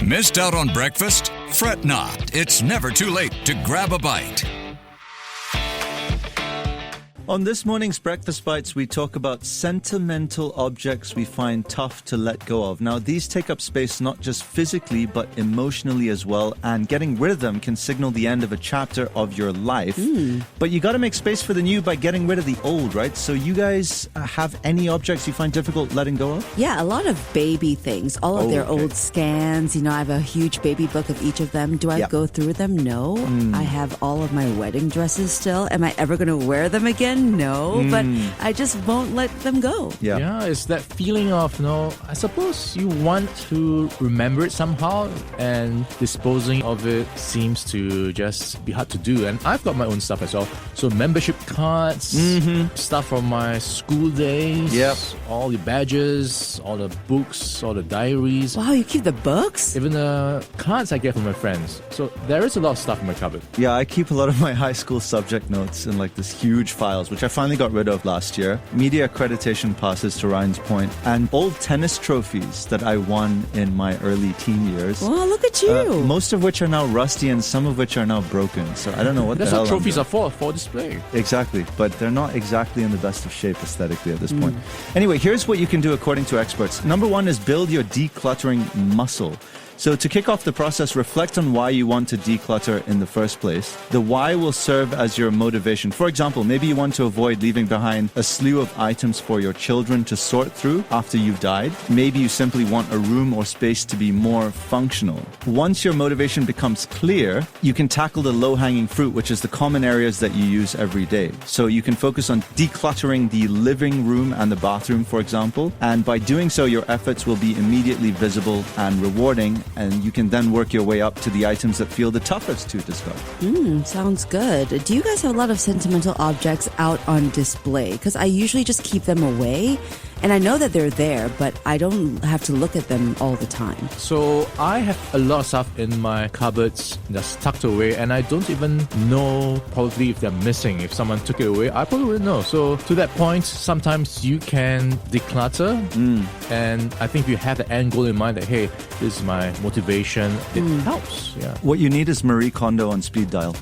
Missed out on breakfast? Fret not. It's never too late to grab a bite. On this morning's Breakfast Bites, we talk about sentimental objects we find tough to let go of. Now, these take up space not just physically, but emotionally as well, and getting rid of them can signal the end of a chapter of your life. But you got to make space for the new by getting rid of the old, right? So you guys have any objects you find difficult letting go of? Yeah, a lot of baby things, all of their old scans. You know, I have a huge baby book of each of them. Do I go through them? No. I have all of my wedding dresses still. Am I ever going to wear them again? No, but I just won't let them go. Yeah, it's that feeling of, I suppose you want to remember it somehow, and disposing of it seems to just be hard to do. And I've got my own stuff as well. So membership cards, stuff from my school days, all the badges, all the books, all the diaries. Wow, you keep the books? Even the cards I get from my friends. So there is a lot of stuff in my cupboard. Yeah, I keep a lot of my high school subject notes in like this huge files, which I finally got rid of last year. Media accreditation passes, to Ryan's point, and old tennis trophies that I won in my early teen years. Oh, look at you. Most of which are now rusty and some of which are now broken. So I don't know what the hell. That's what trophies are for display. Exactly, but they're not exactly in the best of shape aesthetically at this point. Anyway, here's what you can do according to experts. Number one is build your decluttering muscle. So to kick off the process, reflect on why you want to declutter in the first place. The why will serve as your motivation. For example, maybe you want to avoid leaving behind a slew of items for your children to sort through after you've died. Maybe you simply want a room or space to be more functional. Once your motivation becomes clear, you can tackle the low-hanging fruit, which is the common areas that you use every day. So you can focus on decluttering the living room and the bathroom, for example. And by doing so, your efforts will be immediately visible and rewarding. And you can then work your way up to the items that feel the toughest to discard. Sounds good. Do you guys have a lot of sentimental objects out on display? Because I usually just keep them away. And I know that they're there, but I don't have to look at them all the time. So I have a lot of stuff in my cupboards that's tucked away, and I don't even know probably if they're missing. If someone took it away, I probably wouldn't know. So to that point, sometimes you can declutter. And I think if you have the end goal in mind that, hey, this is my motivation, it helps. Yeah. What you need is Marie Kondo on speed dial.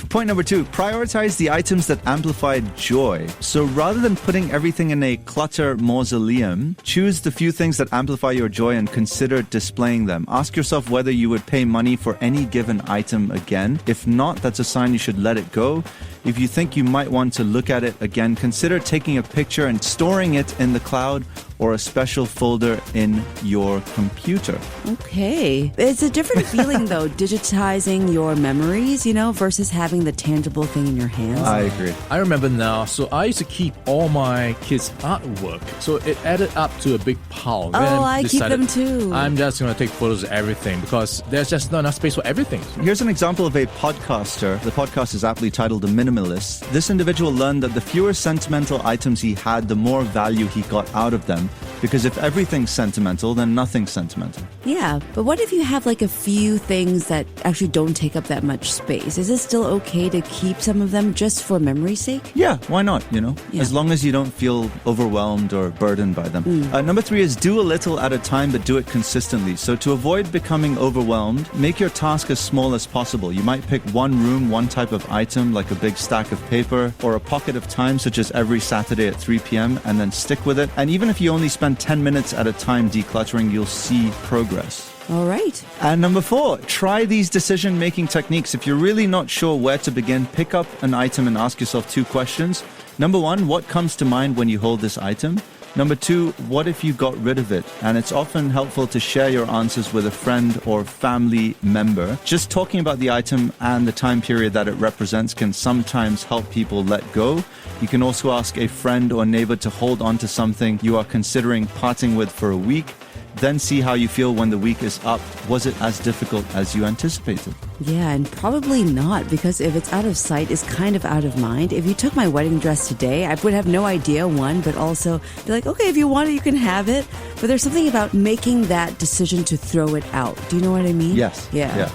Point number two, prioritize the items that amplify joy. So rather than putting everything in a clutter mausoleum, choose the few things that amplify your joy and consider displaying them. Ask yourself whether you would pay money for any given item again. If not, that's a sign you should let it go. If you think you might want to look at it again, consider taking a picture and storing it in the cloud or a special folder in your computer. Okay. It's a different feeling, though, digitizing your memories, versus having the tangible thing in your hands. I agree. I remember now, so I used to keep all my kids' artwork. So it added up to a big pile. Oh, I keep them too. I'm just going to take photos of everything because there's just not enough space for everything. Here's an example of a podcaster. The podcast is aptly titled The Minimalist. This individual learned that the fewer sentimental items he had, the more value he got out of them. Because if everything's sentimental, then nothing's sentimental. Yeah, but what if you have like a few things that actually don't take up that much space? Is it still okay to keep some of them just for memory's sake? Yeah, why not, Yeah. As long as you don't feel overwhelmed or burdened by them. Number three is do a little at a time, but do it consistently. So to avoid becoming overwhelmed, make your task as small as possible. You might pick one room, one type of item, like a big stack of paper, or a pocket of time, such as every Saturday at 3 p.m., and then stick with it. And even if you only spend 10 minutes at a time decluttering, you'll see progress. All right. And number four, try these decision-making techniques. If you're really not sure where to begin, pick up an item and ask yourself two questions. Number one, what comes to mind when you hold this item? Number two, what if you got rid of it? And it's often helpful to share your answers with a friend or family member. Just talking about the item and the time period that it represents can sometimes help people let go. You can also ask a friend or neighbor to hold on to something you are considering parting with for a week. Then see how you feel when the week is up. Was it as difficult as you anticipated? Yeah, and probably not, because if it's out of sight, it's kind of out of mind. If you took my wedding dress today, I would have no idea, one, but also be like, okay, if you want it, you can have it. But there's something about making that decision to throw it out. Do you know what I mean? Yes. Yeah.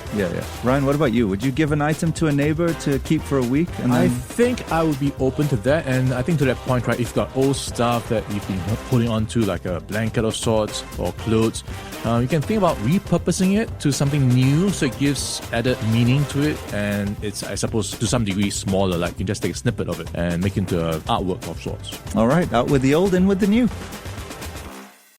Ryan, what about you? Would you give an item to a neighbor to keep for a week? And then... I think I would be open to that. And I think to that point, right, if you've got old stuff that you've been holding on to, like a blanket of sorts or clothes, You can think about repurposing it to something new, so it gives added meaning to it, and it's, I suppose, to some degree smaller. Like you can just take a snippet of it and make it into an artwork of sorts. All right, out with the old, in with the new.